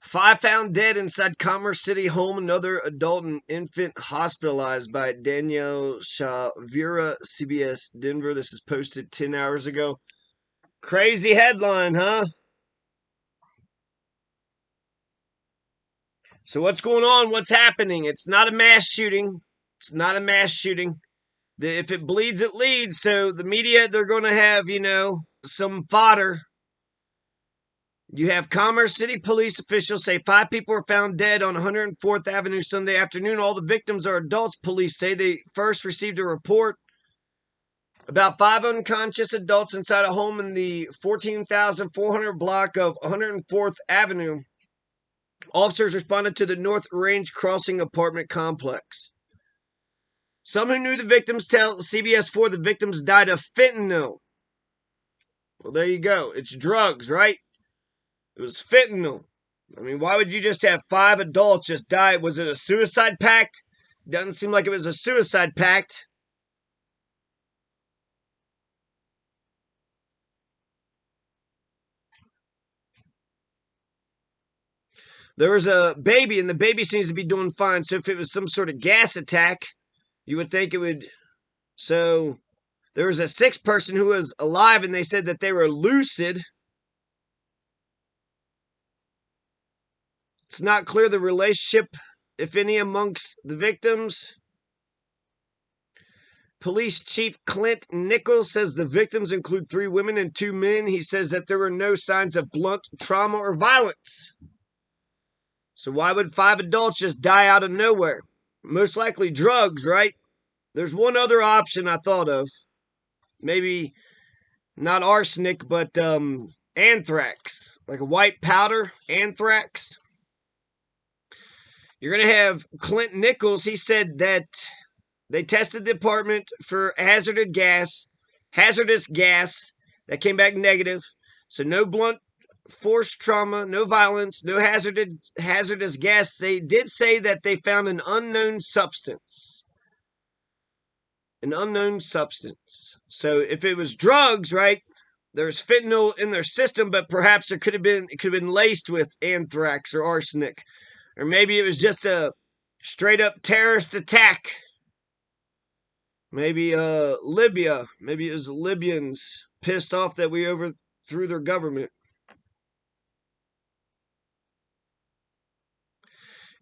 5 found dead inside Commerce City home. Another adult and infant hospitalized by Danielle Shavira, CBS Denver. This is posted 10 hours ago. Crazy headline, huh? So what's going on? What's happening? It's not a mass shooting. It's not a mass shooting. If it bleeds, it leads. So the media, they're going to have, some fodder. You have Commerce City police officials say 5 people were found dead on 104th Avenue Sunday afternoon. All the victims are adults, police say. They first received a report about 5 unconscious adults inside a home in the 14,400 block of 104th Avenue. Officers responded to the North Range Crossing apartment complex. Some who knew the victims tell CBS 4 the victims died of fentanyl. Well, there you go. It's drugs, right? It was fentanyl. I mean, why would you just have 5 adults just die? Was it a suicide pact? Doesn't seem like it was a suicide pact. There was a baby, and the baby seems to be doing fine. So if it was some sort of gas attack, you would think it would. So there was a 6th person who was alive, and they said that they were lucid. It's not clear the relationship, if any, amongst the victims. Police Chief Clint Nichols says the victims include 3 women and 2 men. He says that there were no signs of blunt trauma or violence. So why would 5 adults just die out of nowhere? Most likely drugs, right? There's one other option I thought of. Maybe not arsenic, but anthrax. Like a white powder, anthrax. You're going to have Clint Nichols. He said that they tested the apartment for hazardous gas that came back negative. So no blunt force trauma, no violence, no hazardous gas. They did say that they found an unknown substance. An unknown substance. So if it was drugs, right? There's fentanyl in their system, but perhaps it could have been laced with anthrax or arsenic. Or maybe it was just a straight up terrorist attack. Maybe Libya. Maybe it was the Libyans pissed off that we overthrew their government.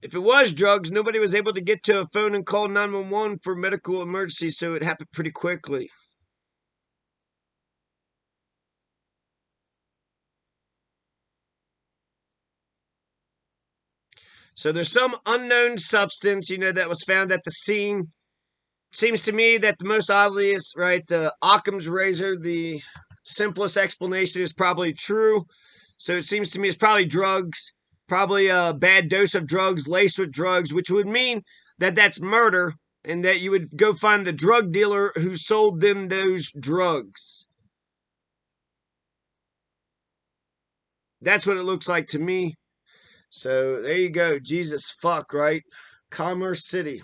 If it was drugs, nobody was able to get to a phone and call 911 for medical emergency, so it happened pretty quickly. So there's some unknown substance, that was found at the scene. Seems to me that the most obvious, right, the Occam's razor, the simplest explanation is probably true. So it seems to me it's probably drugs, probably a bad dose of drugs laced with drugs, which would mean that that's murder and that you would go find the drug dealer who sold them those drugs. That's what it looks like to me. So there you go. Jesus fuck, right? Commerce City.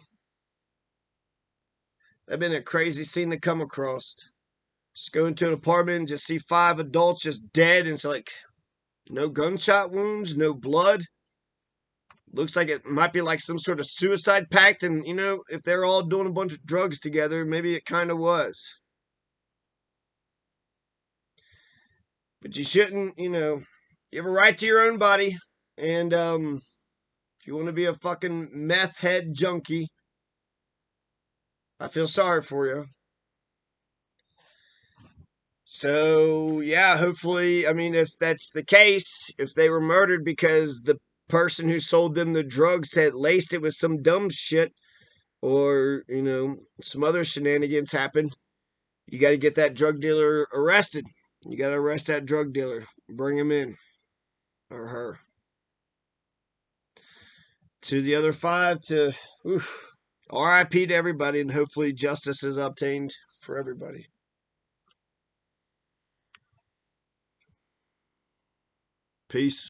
That'd been a crazy scene to come across. Just go into an apartment and just see 5 adults just dead, and it's like no gunshot wounds, no blood. Looks like it might be like some sort of suicide pact, and if they're all doing a bunch of drugs together, maybe it kind of was. But you shouldn't, you have a right to your own body, and if you want to be a fucking meth head junkie, I feel sorry for you. So, yeah, hopefully, if that's the case, if they were murdered because the person who sold them the drugs had laced it with some dumb shit, or, some other shenanigans happened, you got to get that drug dealer arrested. You got to arrest that drug dealer. Bring him in. Or her. To the other 5, RIP to everybody, and hopefully justice is obtained for everybody. Peace.